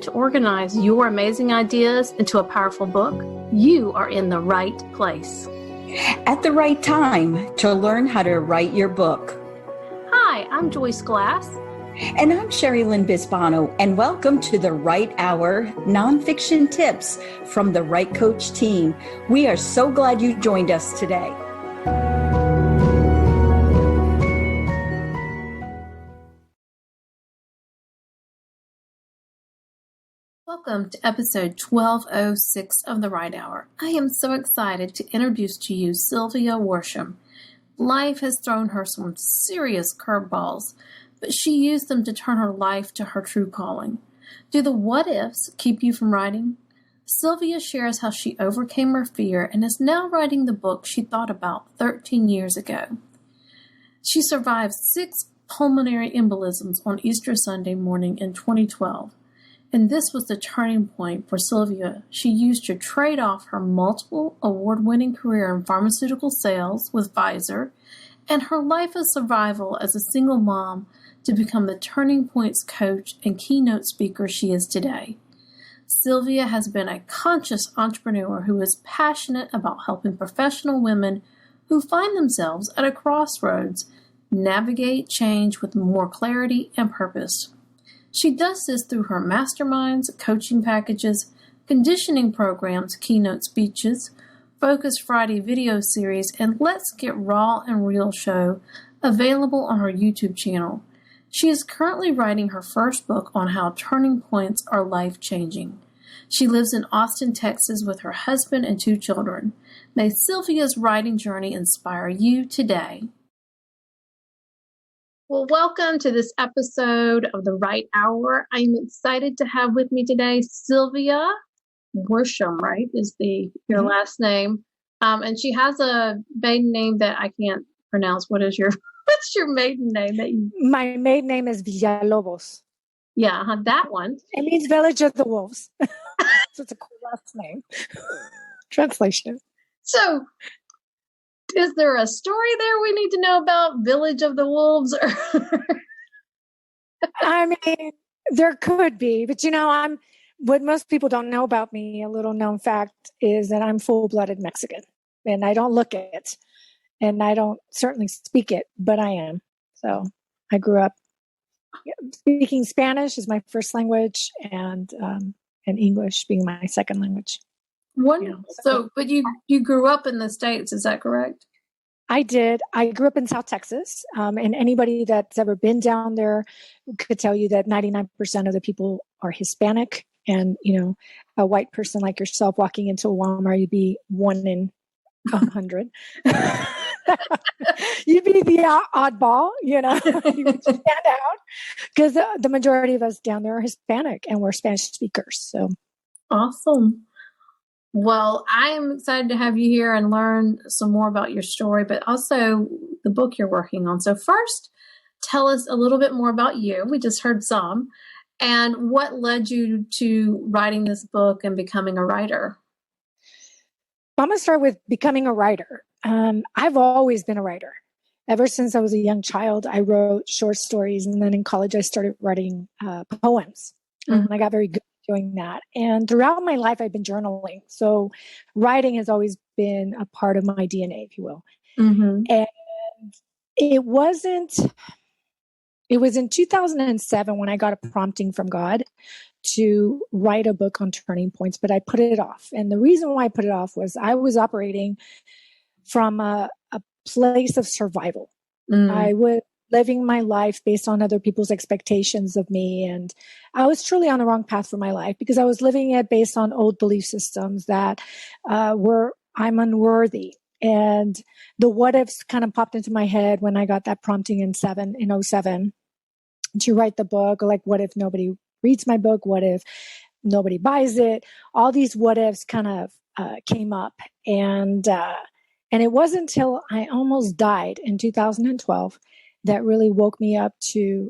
to organize your amazing ideas into a powerful book? You are in the right place. At the right time to learn how to write your book. Hi, I'm Joyce Glass. And I'm Sherry Lynn Bisbano, and welcome to The Right Hour Nonfiction Tips from the Right Coach team. We are so glad you joined us today. Welcome to episode 1206 of The Right Hour. I am so excited to introduce to you Sylvia Worsham. Life has thrown her some serious curveballs, but she used them to turn her life to her true calling. Do the what-ifs keep you from writing? Sylvia shares how she overcame her fear and is now writing the book she thought about 13 years ago. She survived 6 pulmonary embolisms on Easter Sunday morning in 2012. And this was the turning point for Sylvia. She used to trade off her multiple award-winning career in pharmaceutical sales with Pfizer and her life of survival as a single mom to become the Turning Points coach and keynote speaker she is today. Sylvia has been a conscious entrepreneur who is passionate about helping professional women who find themselves at a crossroads navigate change with more clarity and purpose. She does this through her masterminds, coaching packages, conditioning programs, keynote speeches, Focus Friday video series, and Let's Get Raw and Real show available on her YouTube channel. She is currently writing her first book on how turning points are life-changing. She lives in Austin, Texas with her husband and 2 children. May Sylvia's writing journey inspire you today. Well, welcome to this episode of The Right Hour. I'm excited to have with me today Sylvia Worsham, right, is your last name. And she has a maiden name that I can't pronounce. What's your maiden name? My maiden name is Villalobos. Yeah, that one. It means Village of the Wolves. So it's a cool last name. Translation. So, is there a story there we need to know about Village of the Wolves? I mean, there could be, but what most people don't know about me, a little known fact, is that I'm full-blooded Mexican, and I don't look it, and I don't certainly speak it, but I am. So I grew up speaking Spanish as my first language, and English being my second language. Wonderful. But you grew up in the States, is that correct? I did. I grew up in South Texas, and anybody that's ever been down there could tell you that 99% of the people are Hispanic. And, a white person like yourself walking into a Walmart, you'd be 1 in 100. You'd be the oddball, you would stand out because the majority of us down there are Hispanic and we're Spanish speakers. So awesome. Well, I am excited to have you here and learn some more about your story, but also the book you're working on. So first, tell us a little bit more about you. We just heard some. And what led you to writing this book and becoming a writer? I'm going to start with becoming a writer. I've always been a writer. Ever since I was a young child, I wrote short stories. And then in college, I started writing poems. And I got very good doing that. And throughout my life, I've been journaling. So writing has always been a part of my DNA, if you will. And it was in 2007 when I got a prompting from God to write a book on turning points, but I put it off. And the reason why I put it off was I was operating from a place of survival. I was living my life based on other people's expectations of me. And I was truly on the wrong path for my life because I was living it based on old belief systems that I'm unworthy. And the what ifs kind of popped into my head when I got that prompting in 2007 to write the book. Like, what if nobody reads my book? What if nobody buys it? All these what ifs kind of came up. And it wasn't until I almost died in 2012 that really woke me up to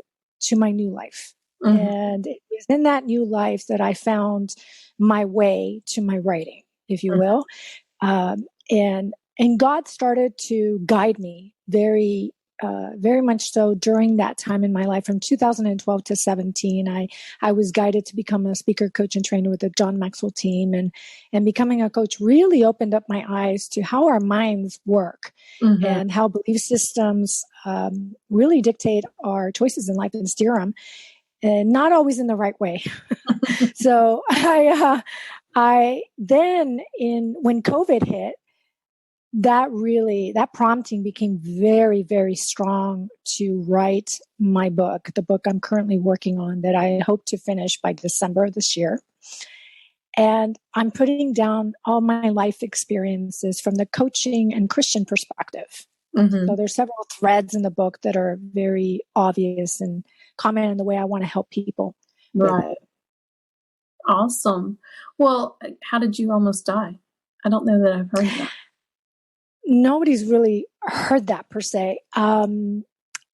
my new life. And it was in that new life that I found my way to my writing, if you will. And God started to guide me very very much so during that time in my life from 2012 to 17. I was guided to become a speaker, coach, and trainer with the John Maxwell team. And becoming a coach really opened up my eyes to how our minds work and how belief systems really dictate our choices in life and steer them, and not always in the right way. So I then when COVID hit, that prompting became very, very strong to write my book, the book I'm currently working on that I hope to finish by December of this year. And I'm putting down all my life experiences from the coaching and Christian perspective. So there's several threads in the book that are very obvious and comment on the way I want to help people with it. Awesome. Well, how did you almost die? I don't know that I've heard that. Nobody's really heard that per se.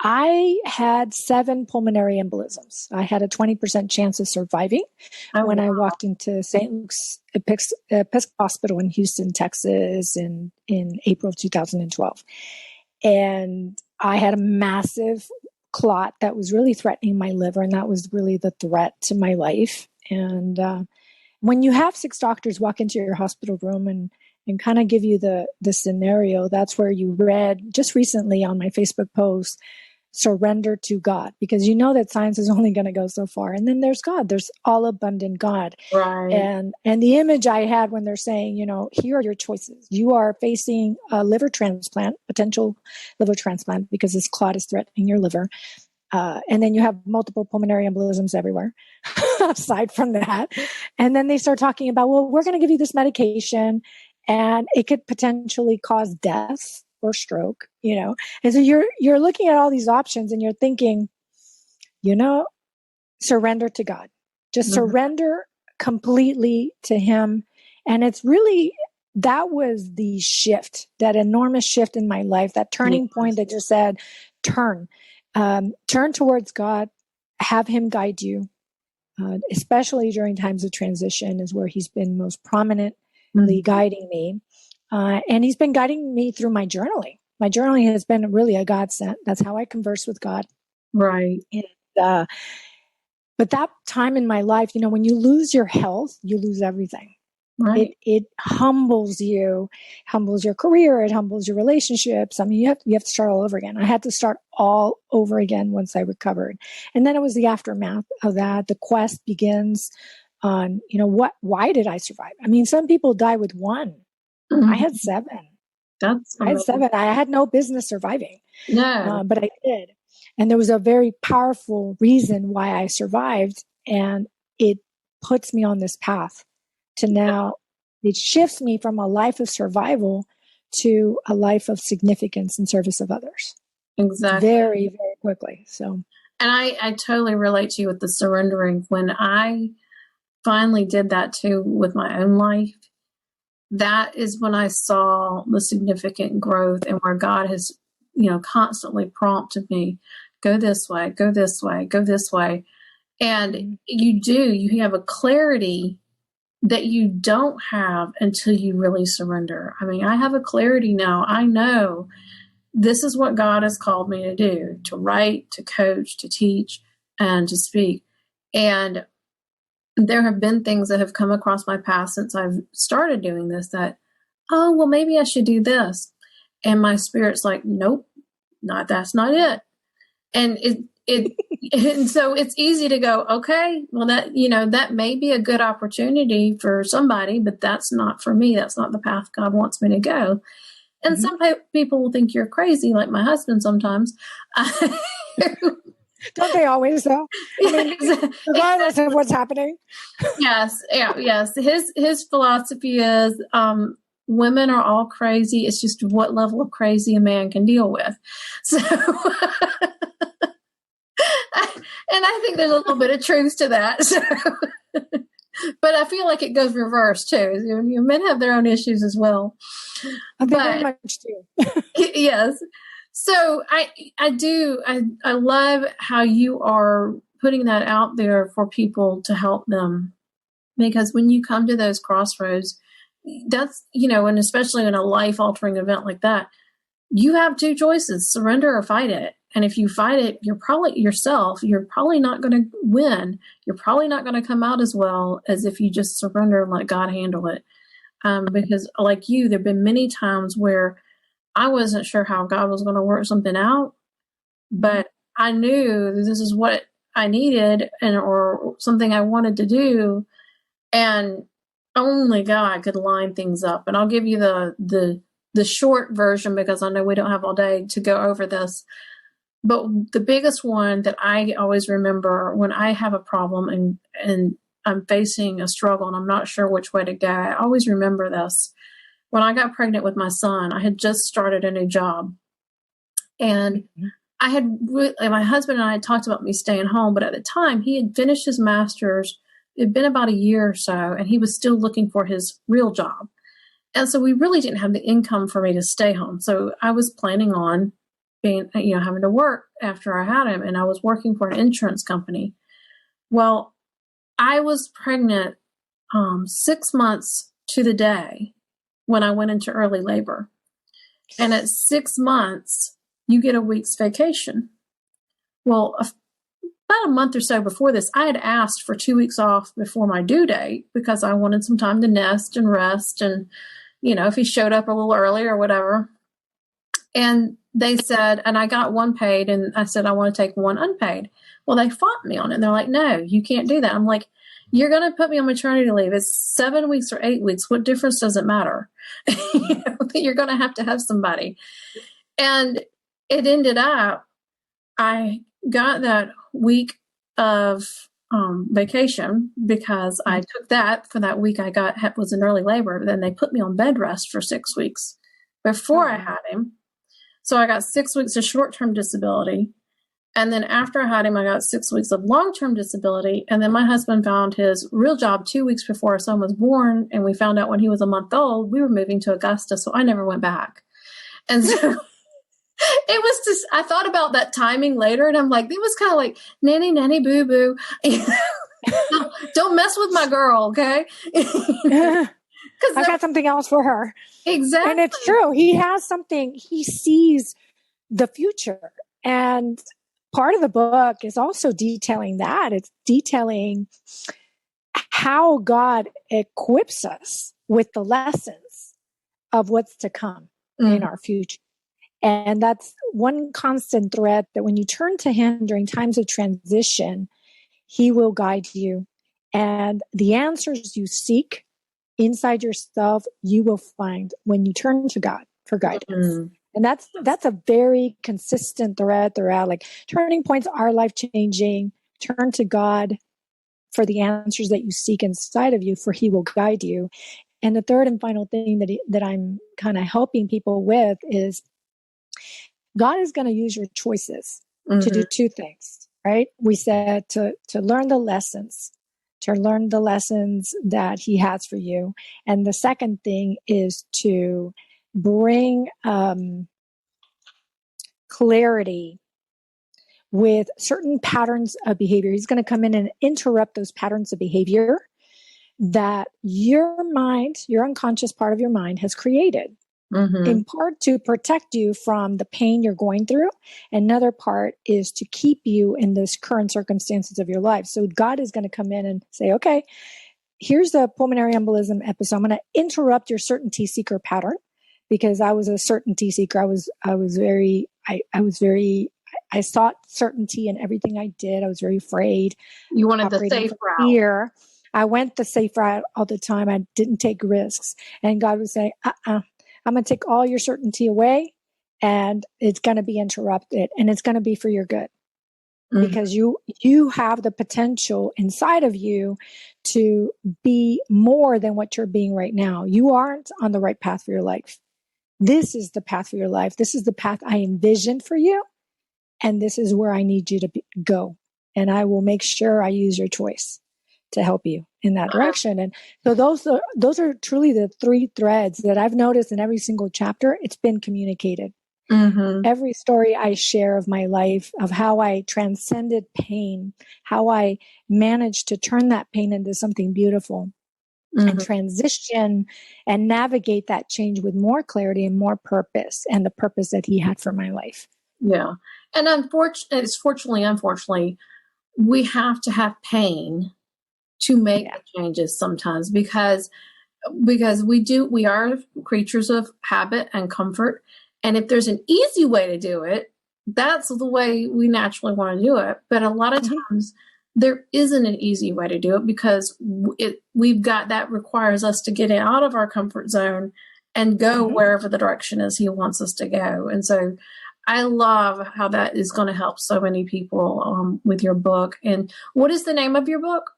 I had 7 pulmonary embolisms. I had a 20% chance of surviving when I walked into St. Luke's Episcopal Hospital in Houston, Texas in April of 2012. And I had a massive clot that was really threatening my liver, and that was really the threat to my life. And when you have 6 doctors walk into your hospital room and kind of give you the scenario, that's where you read just recently on my Facebook post, surrender to God, because you know that science is only going to go so far. And then there's God, there's all abundant God. Right. And the image I had when they're saying, here are your choices. You are facing a liver transplant, potential liver transplant, because this clot is threatening your liver. And then you have multiple pulmonary embolisms everywhere aside from that. And then they start talking about, well, we're going to give you this medication and it could potentially cause death or stroke, And so you're looking at all these options and you're thinking, surrender to God. Just surrender completely to Him. And it's really, that was the shift, that enormous shift in my life, that turning point that just said, turn towards God, have Him guide you, especially during times of transition is where He's been most prominently guiding me. And He's been guiding me through my journaling. My journaling has been really a godsend. That's how I converse with God. Right. And, but that time in my life, when you lose your health, you lose everything. Right. It humbles you, humbles your career. It humbles your relationships. I mean, you have to start all over again. I had to start all over again once I recovered. And then it was the aftermath of that. The quest begins on, why did I survive? I mean, some people die with 1. I had 7. I had 7. I had no business surviving. No. But I did. And there was a very powerful reason why I survived. And it puts me on this path to now, it shifts me from a life of survival to a life of significance and service of others. Exactly. Very, very quickly. So, and I totally relate to you with the surrendering. When I finally did that too with my own life, that is when I saw the significant growth and where God has, constantly prompted me, go this way, go this way, go this way. And you have a clarity that you don't have until you really surrender. I mean, I have a clarity now. I know this is what God has called me to do, to write, to coach, to teach, and to speak. And there have been things that have come across my path since I've started doing this that, oh, well, maybe I should do this. And my spirit's like, nope, that's not it. And and so it's easy to go, okay, well, that may be a good opportunity for somebody, but that's not for me. That's not the path God wants me to go. And some people will think you're crazy, like my husband sometimes. Don't they always, though? I mean, regardless of what's happening. Yes. His philosophy is women are all crazy. It's just what level of crazy a man can deal with. So, and I think there's a little bit of truth to that. So, but I feel like it goes reverse too. Men have their own issues as well. Very much do. Yes. So I love how you are putting that out there for people to help them, because when you come to those crossroads, that's, and especially in a life altering event like that, you have two choices, surrender or fight it. And if you fight it, you're probably not going to win. You're probably not going to come out as well as if you just surrender and let God handle it. Because like you, there've been many times where I wasn't sure how God was going to work something out, but I knew this is what I needed or something I wanted to do. And only God could line things up. And I'll give you the short version because I know we don't have all day to go over this. But the biggest one that I always remember when I have a problem and I'm facing a struggle and I'm not sure which way to go, I always remember this. When I got pregnant with my son, I had just started a new job. And my husband and I had talked about me staying home, but at the time he had finished his master's. It had been about a year or so, and he was still looking for his real job. And so we really didn't have the income for me to stay home. So I was planning on having to work after I had him, and I was working for an insurance company. Well, I was pregnant 6 months to the day when I went into early labor. And at 6 months, you get a week's vacation. Well, about a month or so before this, I had asked for 2 weeks off before my due date because I wanted some time to nest and rest and, if he showed up a little early or whatever. And they said, and I got one paid, and I said, I want to take one unpaid. Well, they fought me on it. And they're like, no, you can't do that. I'm like, you're going to put me on maternity leave. It's 7 weeks or 8 weeks. What difference does it matter? You're going to have somebody. And it ended up, I got that week of vacation because I took that for that week was in early labor. Then they put me on bed rest for 6 weeks before I had him. So I got 6 weeks of short-term disability. And then after I had him, I got 6 weeks of long-term disability. And then my husband found his real job 2 weeks before our son was born. And we found out when he was a month old, we were moving to Augusta. So I never went back. And so it was just, I thought about that timing later, and I'm like, it was kind of like nanny, nanny, boo, boo. Don't mess with my girl, okay? I got something else for her. Exactly. And it's true. He has something, he sees the future. And part of the book is also detailing that. It's detailing how God equips us with the lessons of what's to come in our future. And that's one constant thread, that when you turn to him during times of transition, he will guide you. And the answers you seek inside yourself, you will find when you turn to God for guidance. And that's a very consistent thread throughout. Like, turning points are life-changing. Turn to God for the answers that you seek inside of you, for he will guide you. And the third and final thing that I'm kind of helping people with is God is going to use your choices to do two things, right? We said to learn the lessons, that he has for you. And the second thing is to bring clarity with certain patterns of behavior. He's going to come in and interrupt those patterns of behavior that your mind, your unconscious part of your mind, has created. In part to protect you from the pain you're going through. Another part is to keep you in this current circumstances of your life. So God is going to come in and say, okay, here's the pulmonary embolism episode. I'm going to interrupt your certainty seeker pattern, because I was a certainty seeker. I sought certainty in everything I did. I was very afraid. You wanted the safe route. Fear. I went the safe route all the time. I didn't take risks. And God would say, I'm going to take all your certainty away, and it's going to be interrupted, and it's going to be for your good, because you have the potential inside of you to be more than what you're being right now. You aren't on the right path for your life. This is the path for your life. This is the path I envisioned for you, and this is where I need you to go. And I will make sure I use your choice to help you in that direction. And so those are truly the three threads that I've noticed in every single chapter. It's been communicated. Every story I share of my life, of how I transcended pain, how I managed to turn that pain into something beautiful, and transition and navigate that change with more clarity and more purpose, and the purpose that he had for my life. Yeah. And unfortunately, we have to have pain to make the changes sometimes, because we are creatures of habit and comfort. And if there's an easy way to do it, that's the way we naturally want to do it. But a lot of times there isn't an easy way to do it, because that requires us to get out of our comfort zone and go wherever the direction is he wants us to go. And so I love how that is going to help so many people with your book. And what is the name of your book?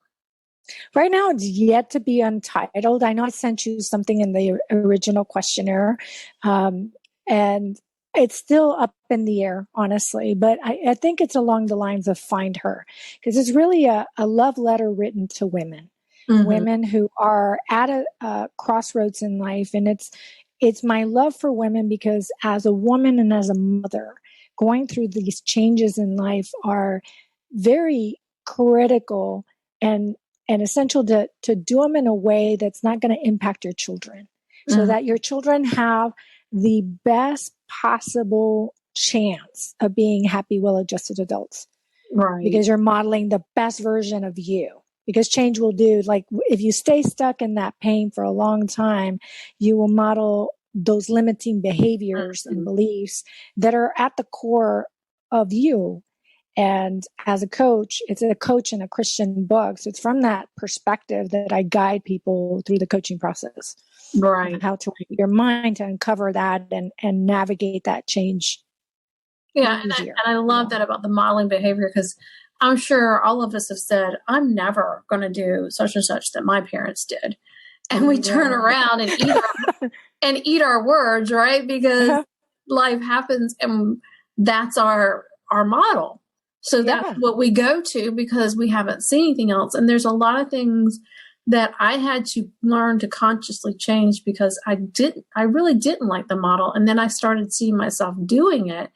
Right now, it's yet to be untitled. I know I sent you something in the original questionnaire, and it's still up in the air, honestly. But I think it's along the lines of Find Her, because it's really a love letter written to women, women who are at a crossroads in life. And it's my love for women, because as a woman and as a mother, going through these changes in life are very critical and essential to do them in a way that's not going to impact your children, so that your children have the best possible chance of being happy, well-adjusted adults. Right. Because you're modeling the best version of you. Because change will do, like, if you stay stuck in that pain for a long time, you will model those limiting behaviors and beliefs that are at the core of you. And as a coach, it's a coach and a Christian book. So it's from that perspective that I guide people through the coaching process. Right. How to work your mind to uncover that and navigate that change. Yeah. And I love that about the modeling behavior, because I'm sure all of us have said, I'm never going to do such and such that my parents did. And we turn around and eat our words, right? Because life happens, and that's our model. So that's what we go to, because we haven't seen anything else. And there's a lot of things that I had to learn to consciously change, because I really didn't like the model. And then I started seeing myself doing it.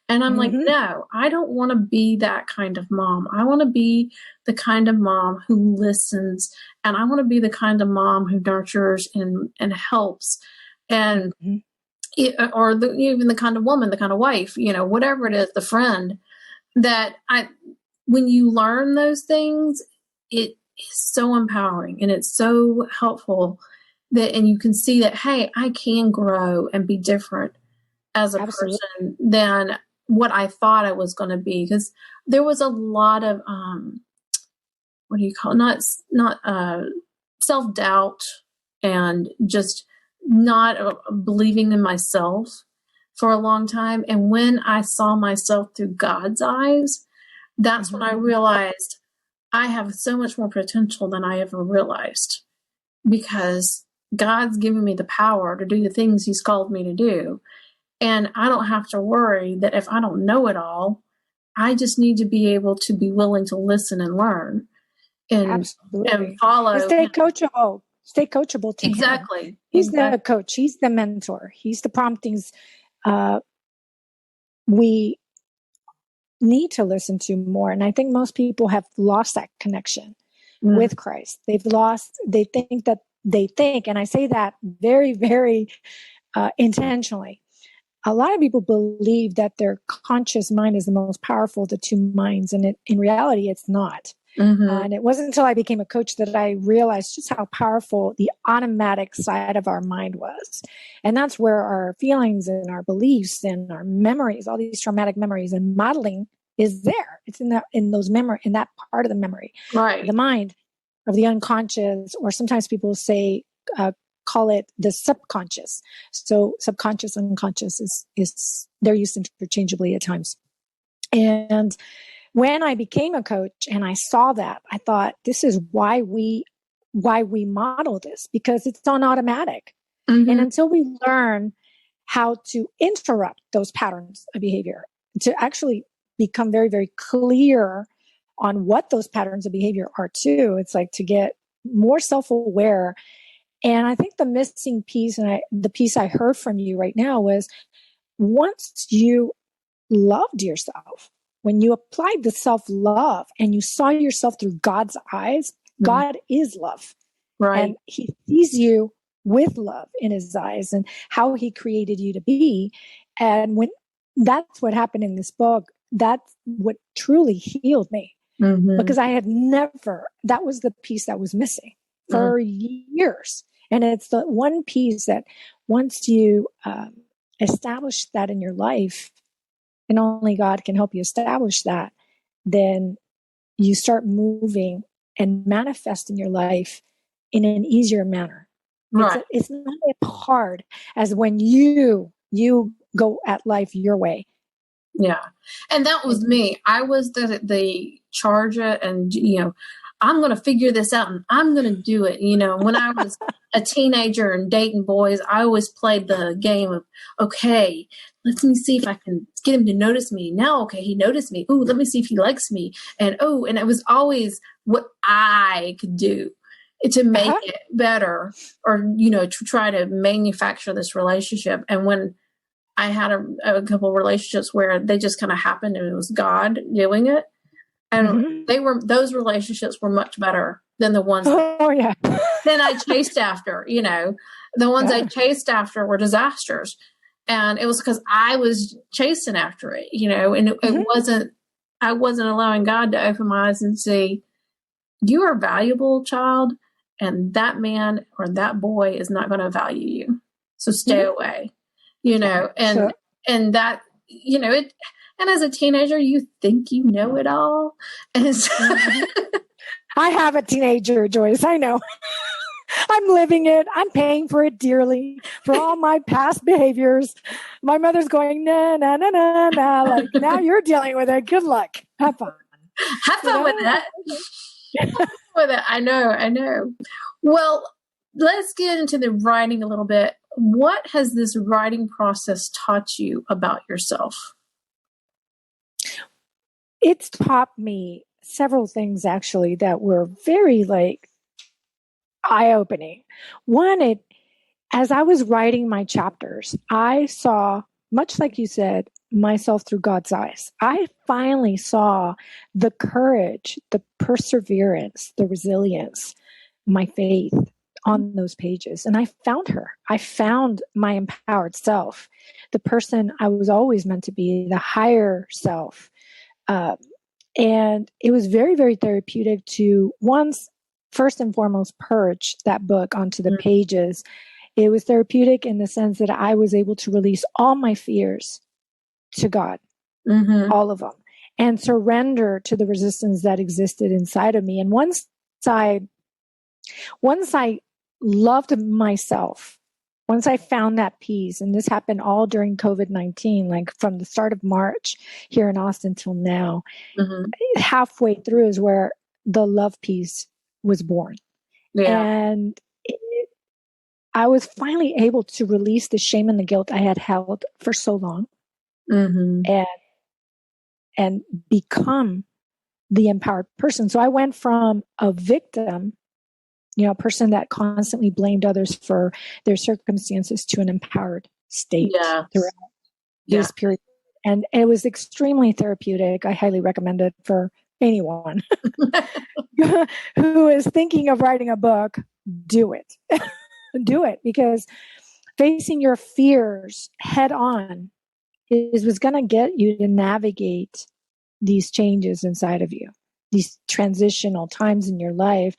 And I'm like, no, I don't want to be that kind of mom. I want to be the kind of mom who listens. And I want to be the kind of mom who nurtures and helps. And even the kind of woman, the kind of wife, whatever it is, the friend. When you learn those things, it is so empowering and it's so helpful and you can see that, hey, I can grow and be different as a person than what I thought I was going to be. Because there was a lot of, not self-doubt and just not believing in myself for a long time. And when I saw myself through God's eyes, that's when I realized I have so much more potential than I ever realized, because God's given me the power to do the things he's called me to do. And I don't have to worry that if I don't know it all, I just need to be able to be willing to listen and learn and follow. And stay coachable. Stay coachable to Exactly. him. He's the coach. He's the mentor. He's the promptings we need to listen to more. And I think most people have lost that connection with Christ. They think, and I say that very, very intentionally. A lot of people believe that their conscious mind is the most powerful of the two minds. And in reality, it's not. And it wasn't until I became a coach that I realized just how powerful the automatic side of our mind was. And that's where our feelings and our beliefs and our memories, all these traumatic memories and modeling is there. It's in that part of the memory, right? The mind of the unconscious, or sometimes people say, call it the subconscious. So subconscious, unconscious is they're used interchangeably at times. And when I became a coach and I saw that, I thought, this is why we model this, because it's on automatic. And until we learn how to interrupt those patterns of behavior, to actually become very, very clear on what those patterns of behavior are too, it's like to get more self-aware. And I think the missing piece, and the piece I heard from you right now, was once you loved yourself, when you applied the self-love and you saw yourself through God's eyes, God is love. Right. And he sees you with love in his eyes and how he created you to be. And when that's what happened in this book, that's what truly healed me, because I had never, that was the piece that was missing for years. And it's the one piece that once you establish that in your life, and only God can help you establish that, then you start moving and manifesting your life in an easier manner. Right. It's not as hard as when you go at life your way. Yeah. And that was me. I was the charger, and, I'm going to figure this out and I'm going to do it. When I was a teenager and dating boys, I always played the game of, okay, let me see if I can get him to notice me. Now, okay, he noticed me. Ooh, let me see if he likes me. And it was always what I could do to make it better, or, to try to manufacture this relationship. And when I had a couple of relationships where they just kind of happened and it was God doing it, and those relationships were much better than the ones then I chased after. The ones I chased after were disasters, and it was because I was chasing after it, and it wasn't, I wasn't allowing God to open my eyes and see, you are valuable, child, and that man or that boy is not going to value you, so stay away. And that, it, and as a teenager, you think you know it all. And so I have a teenager, Joyce. I know. I'm living it. I'm paying for it dearly for all my past behaviors. My mother's going, nah, nah, nah, nah, nah. Like, now you're dealing with it. Good luck. Have fun. Have fun with that. With it. I know. Well, let's get into the writing a little bit. What has this writing process taught you about yourself? It's taught me several things, actually, that were very eye-opening. One, as I was writing my chapters, I saw, much like you said, myself through God's eyes. I finally saw the courage, the perseverance, the resilience, my faith on those pages. And I found her. I found my empowered self, the person I was always meant to be, the higher self. And it was very, very therapeutic to first and foremost, purge that book onto the pages. It was therapeutic in the sense that I was able to release all my fears to God, all of them, and surrender to the resistance that existed inside of me. And once I loved myself, once I found that peace, and this happened all during COVID-19, like from the start of March here in Austin till now, halfway through is where the love piece was born. Yeah. And I was finally able to release the shame and the guilt I had held for so long, and become the empowered person. So I went from a victim, a person that constantly blamed others for their circumstances, to an empowered state throughout this period. And it was extremely therapeutic. I highly recommend it for anyone who is thinking of writing a book. Do it. Do it, because facing your fears head on was going to get you to navigate these changes inside of you, these transitional times in your life,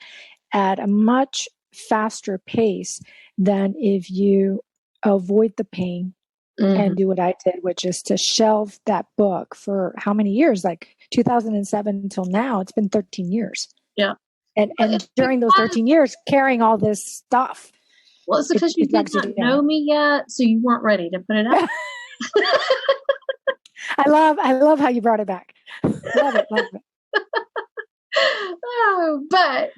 at a much faster pace than if you avoid the pain and do what I did, which is to shelve that book for how many years? Like 2007 until now, it's been 13 years. Yeah. And during those 13 years, carrying all this stuff. Well, it's because you did not know me yet, so you weren't ready to put it out. I love how you brought it back. Love it. Oh, but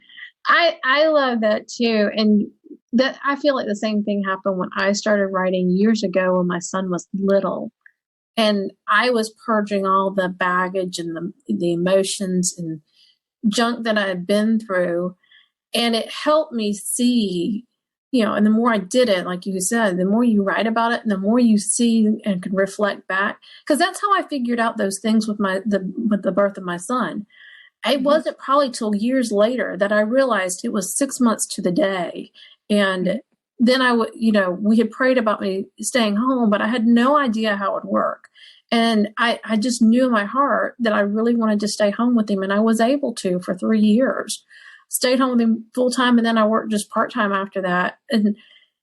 I love that too. And that, I feel like the same thing happened when I started writing years ago when my son was little. And I was purging all the baggage and the emotions and junk that I had been through. And it helped me see, and the more I did it, like you said, the more you write about it and the more you see and can reflect back. Because that's how I figured out those things with the birth of my son. it wasn't probably till years later that I realized it was 6 months to the day. And then we had prayed about me staying home, but I had no idea how it would work. And I just knew in my heart that I really wanted to stay home with him. And I was able to for 3 years, stayed home with him full time. And then I worked just part time after that. And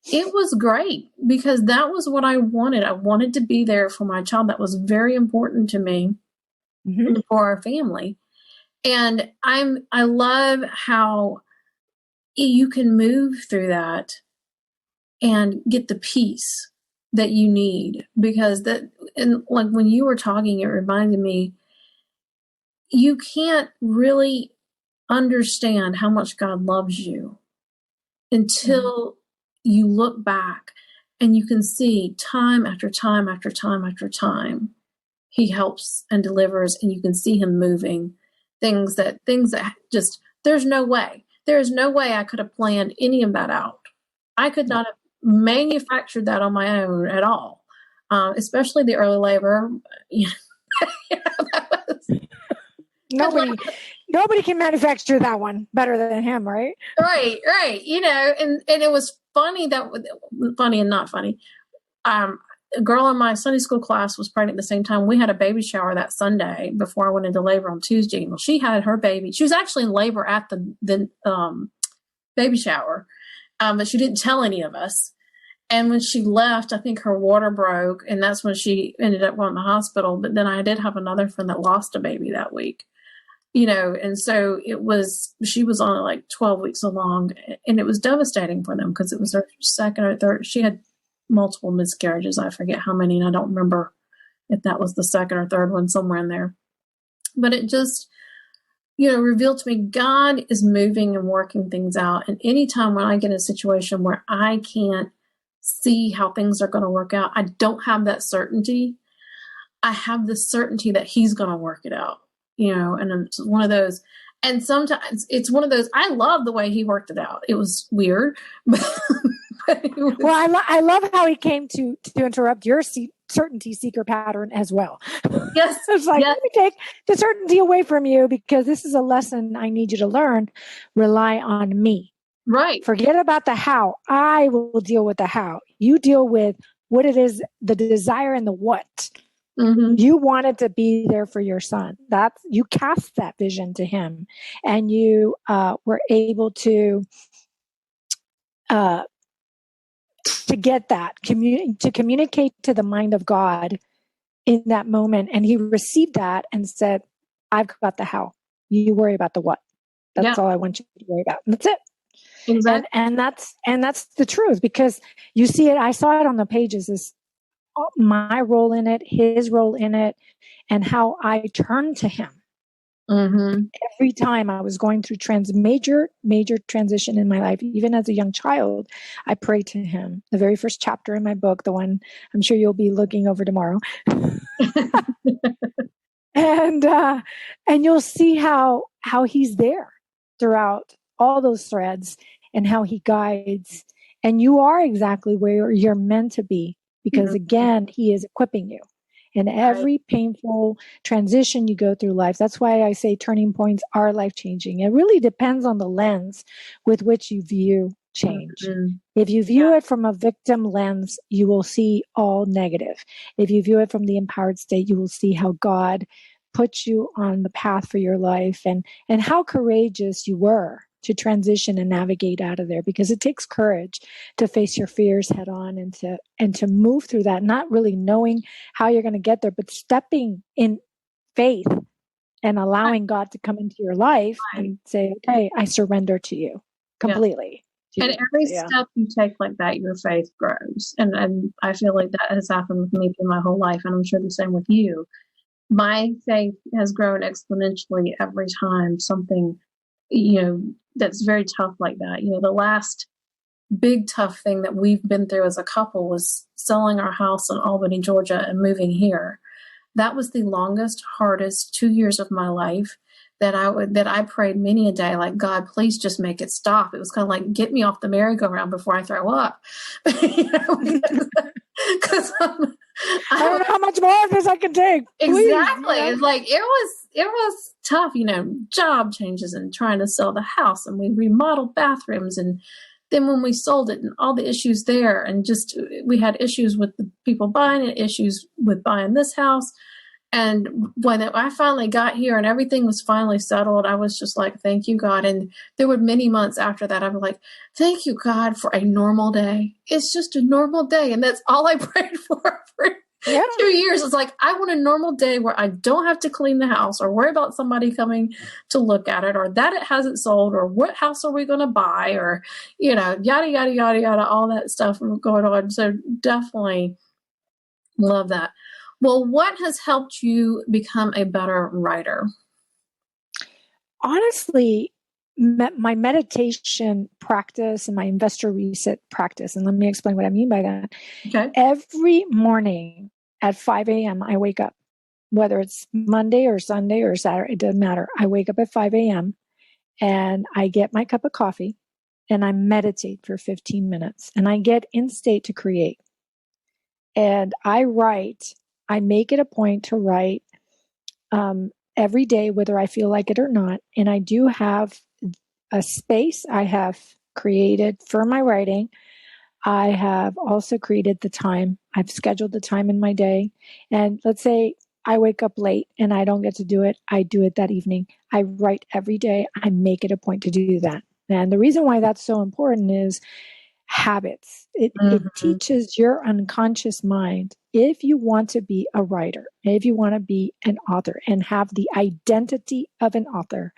it was great because that was what I wanted. I wanted to be there for my child. That was very important to me and for our family. And I love how you can move through that and get the peace that you need, because and like when you were talking, it reminded me, you can't really understand how much God loves you until you look back and you can see time after time after time after time, he helps and delivers, and you can see him moving things that just, there's no way I could have planned any of that out. I could not have manufactured that on my own at all, especially the early labor. Nobody can manufacture that one better than him, right? Right. And it was funny and not funny. A girl in my Sunday school class was pregnant at the same time. We had a baby shower that Sunday before I went into labor on Tuesday. Well, she had her baby. She was actually in labor at the baby shower, but she didn't tell any of us. And when she left, I think her water broke, and that's when she ended up going to the hospital. But then I did have another friend that lost a baby that week, and so she was only like 12 weeks along, and it was devastating for them because it was her second or third. She had multiple miscarriages. I forget how many, and I don't remember if that was the second or third one, somewhere in there. But it just, revealed to me God is moving and working things out. And anytime when I get in a situation where I can't see how things are going to work out, I don't have that certainty. I have the certainty that he's going to work it out, and it's one of those. And sometimes it's one of those, I love the way he worked it out. It was weird, but well, I love how he came to interrupt your certainty seeker pattern as well. Yes. It's like, let me take the certainty away from you because this is a lesson I need you to learn. Rely on me. Right. Forget about the how. I will deal with the how. You deal with what it is, the desire and the what. You wanted to be there for your son. You cast that vision to him, and you were able to get that, to communicate to the mind of God in that moment. And he received that and said, I've got the how. You worry about the what. That's all I want you to worry about. And that's it. Exactly. And that's the truth, because you see it. I saw it on the pages, is my role in it, his role in it, and how I turned to him. Every time I was going through major transition in my life, even as a young child, I prayed to him. The very first chapter in my book, the one I'm sure you'll be looking over tomorrow, and you'll see how he's there throughout all those threads and how he guides. And you are exactly where you're meant to be, because again, he is equipping you. In every painful transition you go through life. That's why I say turning points are life-changing. It really depends on the lens with which you view change. If you view it from a victim lens, you will see all negative. If you view it from the empowered state, you will see how God puts you on the path for your life, and how courageous you were to transition and navigate out of there, because it takes courage to face your fears head on and to move through that, not really knowing how you're going to get there, but stepping in faith and allowing God to come into your life and say, okay, I surrender to you completely. And every step you take like that, your faith grows. And I feel like that has happened with me through my whole life. And I'm sure the same with you. My faith has grown exponentially every time something, that's very tough like that. The last big tough thing that we've been through as a couple was selling our house in Albany, Georgia, and moving here. That was the longest, hardest 2 years of my life that I prayed many a day, like, God, please just make it stop. It was kind of like, get me off the merry-go-round before I throw up. Because I don't know how much more of this I can take. Please, exactly. you know? It's like it was tough, job changes and trying to sell the house, and we remodeled bathrooms, and then when we sold it and all the issues there, and just we had issues with the people buying it, issues with buying this house. And when I finally got here and everything was finally settled, I was just like, thank you, God. And there were many months after that, I was like, thank you, God, for a normal day. It's just a normal day. And that's all I prayed for 2 years. It's like, I want a normal day where I don't have to clean the house or worry about somebody coming to look at it, or that it hasn't sold, or what house are we going to buy, or, yada, yada, yada, yada, all that stuff going on. So definitely love that. Well, what has helped you become a better writer? Honestly, my meditation practice and my investor reset practice, and let me explain what I mean by that. Okay. Every morning at 5 a.m., I wake up, whether it's Monday or Sunday or Saturday, it doesn't matter. I wake up at 5 a.m. and I get my cup of coffee and I meditate for 15 minutes and I get in state to create. And I write. I make it a point to write every day, whether I feel like it or not. And I do have a space I have created for my writing. I have also created the time. I've scheduled the time in my day. And let's say I wake up late and I don't get to do it. I do it that evening. I write every day. I make it a point to do that. And the reason why that's so important is habits. It teaches your unconscious mind, if you want to be a writer, if you want to be an author and have the identity of an author,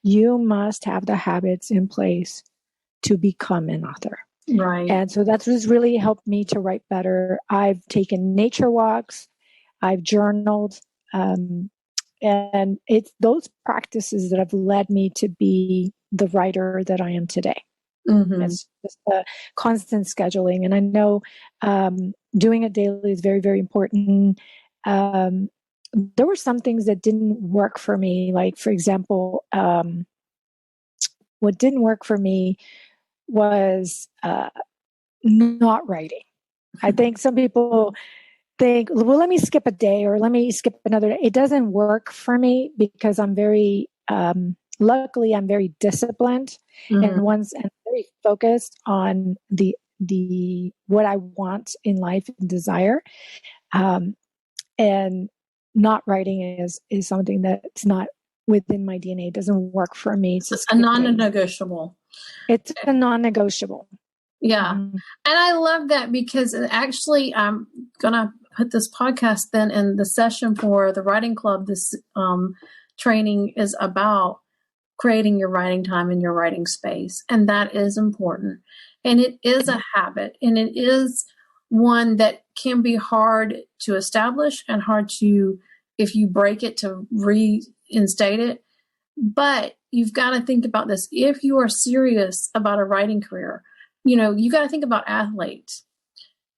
you must have the habits in place to become an author. Right. And so that's what's really helped me to write better. I've taken nature walks, I've journaled, and it's those practices that have led me to be the writer that I am today. It's just a constant scheduling. And I know doing it daily is very, very important. There were some things that didn't work for me. Like, for example, what didn't work for me was not writing. I think some people think, well, let me skip a day or let me skip another day. It doesn't work for me because I'm very... luckily, I'm very disciplined and very focused on the what I want in life and desire. And not writing is something that's not within my DNA. It doesn't work for me. It's a non-negotiable. It's a non-negotiable. Yeah. And I love that because actually I'm going to put this podcast then in the session for the writing club. This training is about creating your writing time in your writing space. And that is important. And it is a habit, and it is one that can be hard to establish and hard to, if you break it, to reinstate it. But you've got to think about this. If you are serious about a writing career, you got to think about athletes.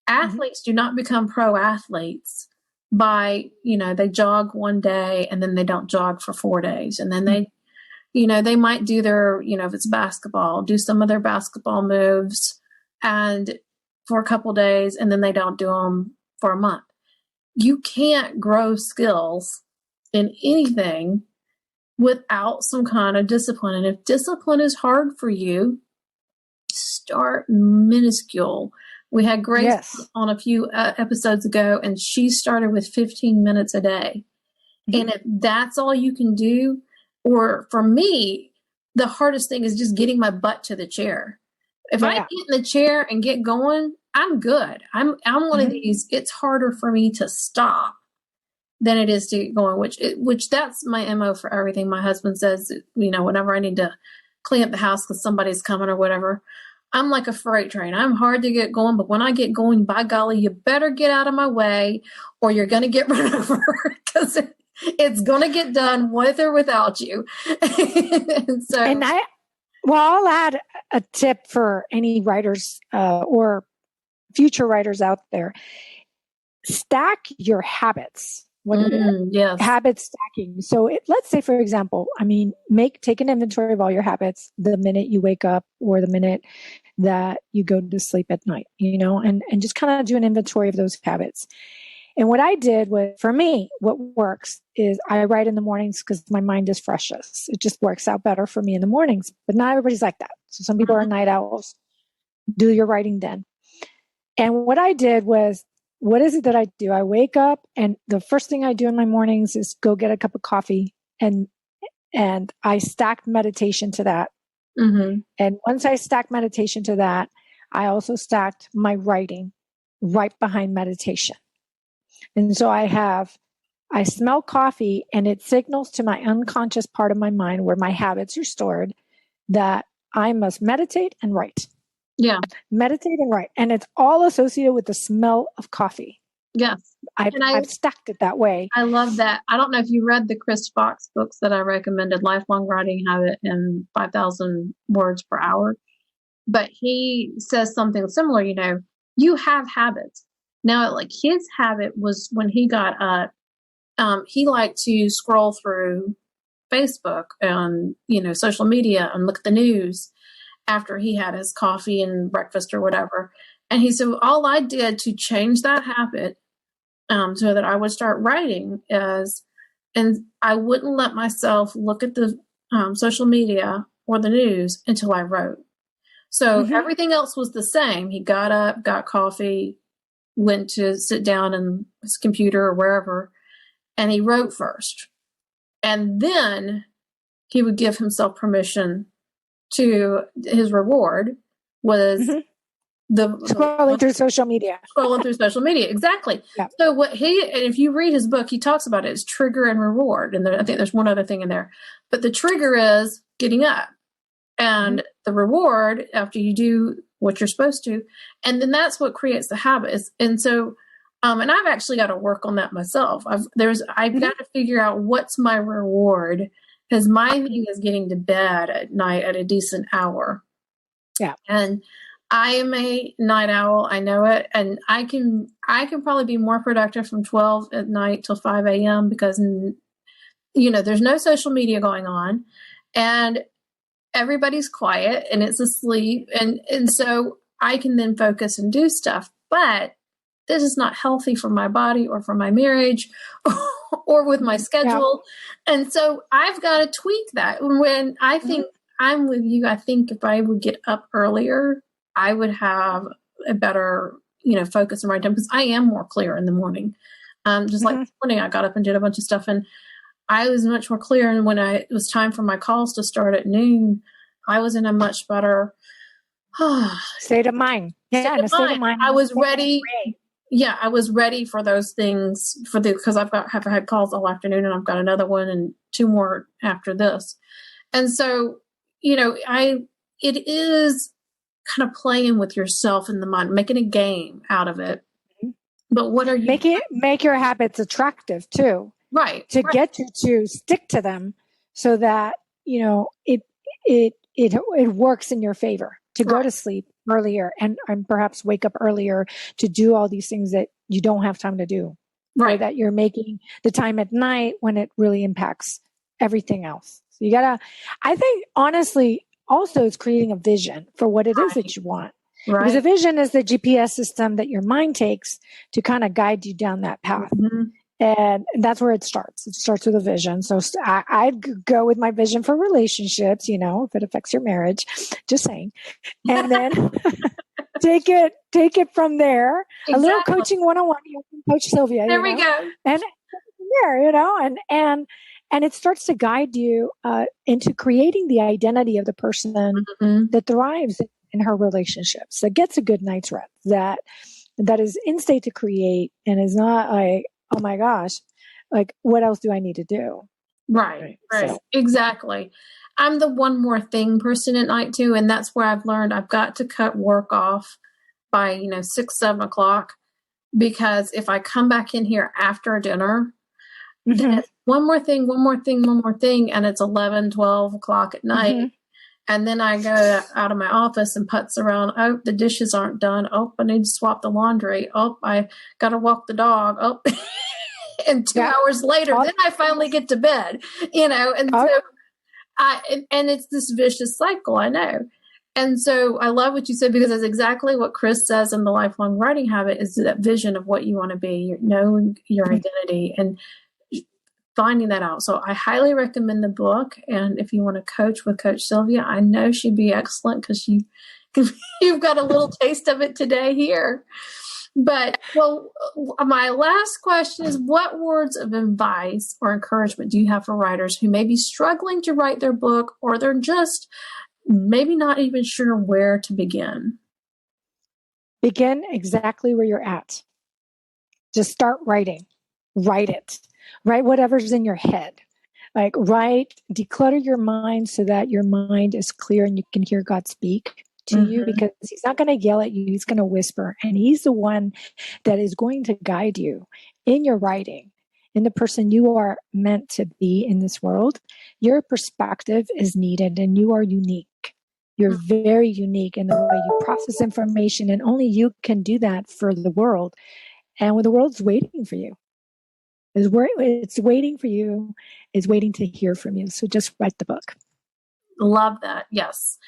Athletes do not become pro athletes by, they jog one day and then they don't jog for 4 days. And then they might do their, if it's basketball, do some of their basketball moves and for a couple days, and then they don't do them for a month. You can't grow skills in anything without some kind of discipline. And if discipline is hard for you, start minuscule. We had Grace on a few episodes ago, and she started with 15 minutes a day. And if that's all you can do, or for me, the hardest thing is just getting my butt to the chair. If I get in the chair and get going, I'm good. I'm one of these. It's harder for me to stop than it is to get going, which that's my MO for everything. My husband says, whenever I need to clean up the house because somebody's coming or whatever, I'm like a freight train. I'm hard to get going, but when I get going, by golly, you better get out of my way or you're going to get run over because it's going to get done with or without you. I'll add a tip for any writers or future writers out there. Stack your habits. Yes. Habit stacking. So let's say, for example, take an inventory of all your habits the minute you wake up or the minute that you go to sleep at night, and just kind of do an inventory of those habits. And what I did was, for me, what works is I write in the mornings because my mind is freshest. It just works out better for me in the mornings, but not everybody's like that. So some people are night owls. Do your writing then. And what I did was, what is it that I do? I wake up and the first thing I do in my mornings is go get a cup of coffee, and I stacked meditation to that. Mm-hmm. And once I stacked meditation to that, I also stacked my writing right behind meditation. And so I smell coffee, and it signals to my unconscious part of my mind where my habits are stored that I must meditate and write. Yeah. Meditate and write. And it's all associated with the smell of coffee. Yes. I've stacked it that way. I love that. I don't know if you read the Chris Fox books that I recommended, Lifelong Writing Habit and 5,000 Words Per Hour. But he says something similar, you have habits. Now, like his habit was when he got up, he liked to scroll through Facebook and, social media and look at the news after he had his coffee and breakfast or whatever. And he said, all I did to change that habit so that I would start writing and I wouldn't let myself look at the social media or the news until I wrote. So everything else was the same. He got up, got coffee, went to sit down in his computer or wherever, and he wrote first. And then he would give himself permission to, his reward was scrolling through social media. Scrolling through social media, exactly. Yeah. So if you read his book, he talks about it as trigger and reward. And I think there's one other thing in there. But the trigger is getting up. And the reward after you do what you're supposed to. And then that's what creates the habits. And so, and I've actually got to work on that myself. I've got to figure out what's my reward, because my thing is getting to bed at night at a decent hour. Yeah. And I am a night owl. I know it. And I can probably be more productive from 12 at night till 5 a.m. because, there's no social media going on and everybody's quiet and it's asleep. And so I can then focus and do stuff. But this is not healthy for my body or for my marriage or with my schedule. Yeah. And so I've got to tweak that. When I think I'm with you, I think if I would get up earlier, I would have a better, focus and right time, because I am more clear in the morning. Just like this morning, I got up and did a bunch of stuff and I was much more clear. And when it was time for my calls to start at noon, I was in a much better state of mind. Yeah, state of mind. I was ready. Yeah, I was ready for those things because have had calls all afternoon and I've got another one and 2 more after this. And so, it is kind of playing with yourself in the mind, making a game out of it. But what are you make your habits attractive too, right? To get you to stick to them, so that it works in your favor to go to sleep earlier and perhaps wake up earlier to do all these things that you don't have time to do, right? Or that you're making the time at night when it really impacts everything else. So you gotta, I think, honestly, also it's creating a vision for what it is that you want. Right. Because a vision is the GPS system that your mind takes to kind of guide you down that path. And that's where it starts. It starts with a vision. So I'd go with my vision for relationships, if it affects your marriage, just saying. And then take it from there. Exactly. A little coaching 101, Coach Sylvia. There we go. And there, and it starts to guide you into creating the identity of the person that thrives in her relationships, that gets a good night's rest, that is in state to create and is not like, oh my gosh, like what else do I need to do? Right. So. Exactly. I'm the one more thing person at night too. And that's where I've learned I've got to cut work off by, 6, 7 o'clock, because if I come back in here after dinner, then it's one more thing. And it's 11, 12 o'clock at night. And then I go out of my office and putz around. Oh, the dishes aren't done. Oh, I need to swap the laundry. Oh, I got to walk the dog. Oh, And 2 hours later, then I finally get to bed, and so and it's this vicious cycle, I know. And so I love what you said, because that's exactly what Chris says in the lifelong writing habit, is that vision of what you want to be, knowing your identity and finding that out. So I highly recommend the book. And if you want to coach with Coach Sylvia, I know she'd be excellent, because you've got a little taste of it today here. But, well, my last question is, what words of advice or encouragement do you have for writers who may be struggling to write their book, or they're just maybe not even sure where to begin? Begin exactly where you're at. Just start writing. Write it. Write whatever's in your head. Like, declutter your mind so that your mind is clear and you can hear God speak to you, because he's not going to yell at you. He's going to whisper. And he's the one that is going to guide you in your writing, in the person you are meant to be in this world. Your perspective is needed, and you are unique. You're very unique in the way you process information, and only you can do that for the world. And when the world's waiting for you, it's waiting for you, is waiting to hear from you. So just write the book. Love that. Yes.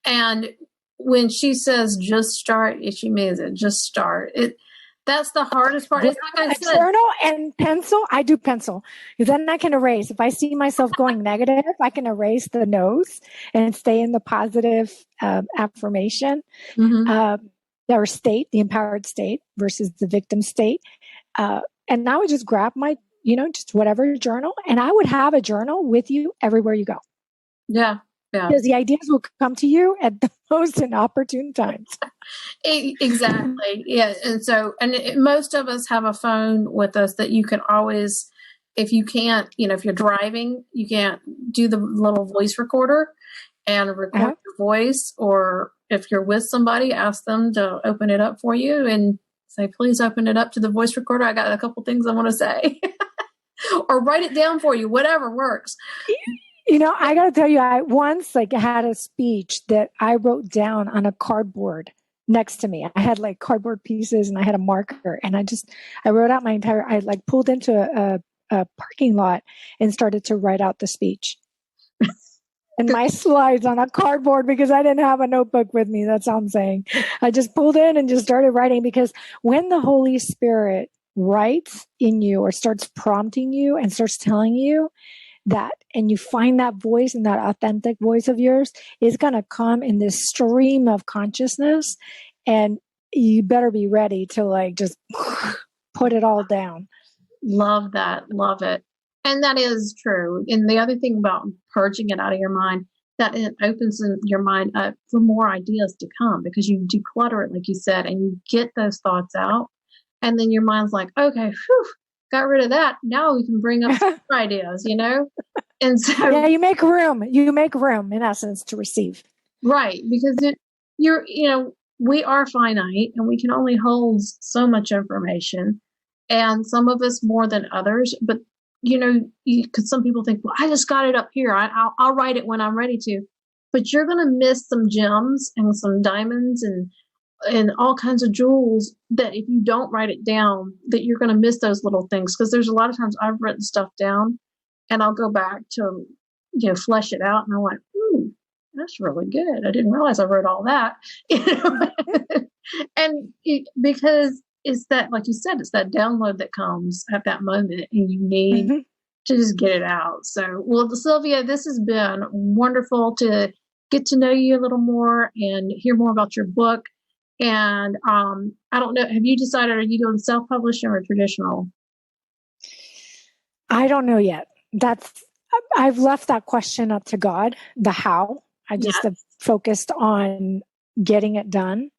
And when she says just start, she means it. Just start. That's the hardest part. It's like I said, journal and pencil. I do pencil, because then I can erase. If I see myself going negative, I can erase the no's and stay in the positive affirmation or state, the empowered state versus the victim state. And I would just grab my, just whatever journal, and I would have a journal with you everywhere you go. Yeah. Yeah. Because the ideas will come to you at the most inopportune times. Exactly. Yeah. And so, most of us have a phone with us that you can always, if you can't, if you're driving, you can't do the little voice recorder and record your voice. Or if you're with somebody, ask them to open it up for you and say, please open it up to the voice recorder. I got a couple things I want to say. Or write it down for you, whatever works. I got to tell you, I once had a speech that I wrote down on a cardboard next to me. I had cardboard pieces and I had a marker, and I wrote out I pulled into a parking lot and started to write out the speech and my slides on a cardboard, because I didn't have a notebook with me. That's all I'm saying. I just pulled in and just started writing, because when the Holy Spirit writes in you or starts prompting you and starts telling you that, and you find that voice, and that authentic voice of yours is going to come in this stream of consciousness, and you better be ready to just put it all down. Love that. Love it. And that is true. And the other thing about purging it out of your mind, that it opens your mind up for more ideas to come, because you declutter it, like you said, and you get those thoughts out. And then your mind's like, okay, got rid of that. Now we can bring up some ideas, And so, yeah, you make room in essence to receive. Right. Because we are finite, and we can only hold so much information, and some of us more than others. But, because some people think, well, I just got it up here. I'll write it when I'm ready to. But you're going to miss some gems and some diamonds and all kinds of jewels that if you don't write it down, that you're going to miss those little things. Because there's a lot of times I've written stuff down and I'll go back to, flesh it out. And I'm like, that's really good. I didn't realize I wrote all that. And because it's that, like you said, it's that download that comes at that moment, and you need to just get it out. So, well, Sylvia, this has been wonderful to get to know you a little more and hear more about your book. And I don't know, have you decided, are you doing self-publishing or traditional? I don't know yet. I've left that question up to God, the how. I just have focused on getting it done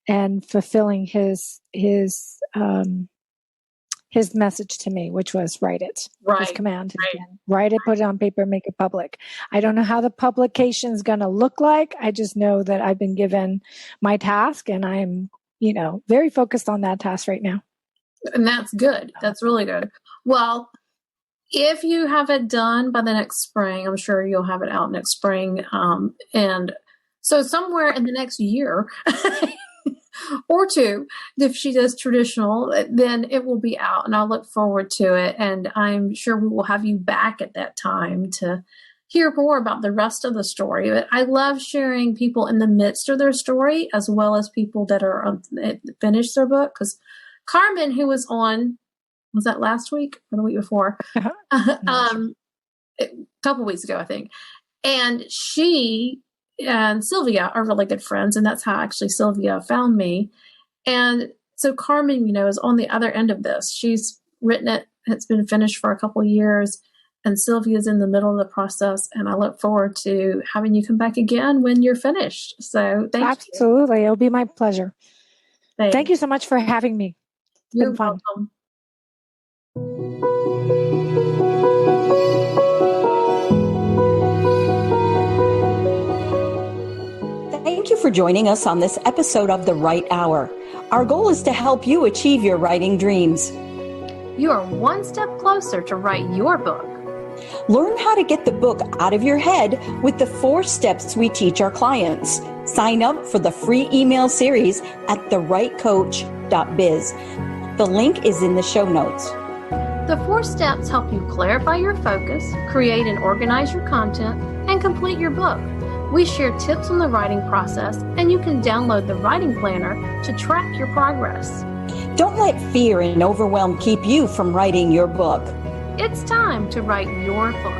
and fulfilling his message to me, which was write it. Right. His command. Write it, put it on paper, make it public. I don't know how the publication is going to look like. I just know that I've been given my task, and I'm, very focused on that task right now. And that's good. That's really good. Well, if you have it done by the next spring, I'm sure you'll have it out next spring. And so somewhere in the next year, or two. If she does traditional, then it will be out, and I'll look forward to it. And I'm sure we will have you back at that time to hear more about the rest of the story. But I love sharing people in the midst of their story, as well as people that are finished their book. Because Carmen, who was on, was that last week or the week before? A couple weeks ago, I think. And she and Sylvia are really good friends, and that's how actually Sylvia found me. And so Carmen, is on the other end of this. She's written it. It's been finished for a couple of years. And Sylvia's in the middle of the process, and I look forward to having you come back again when you're finished. So thank you. Absolutely. It'll be my pleasure. Thanks. Thank you so much for having me. You're welcome. Thank you for joining us on this episode of The Right Hour. Our goal is to help you achieve your writing dreams. You are one step closer to write your book. Learn how to get the book out of your head with the 4 steps we teach our clients. Sign up for the free email series at therightcoach.biz. The link is in the show notes. The 4 steps help you clarify your focus, create and organize your content, and complete your book. We share tips on the writing process, and you can download the writing planner to track your progress. Don't let fear and overwhelm keep you from writing your book. It's time to write your book.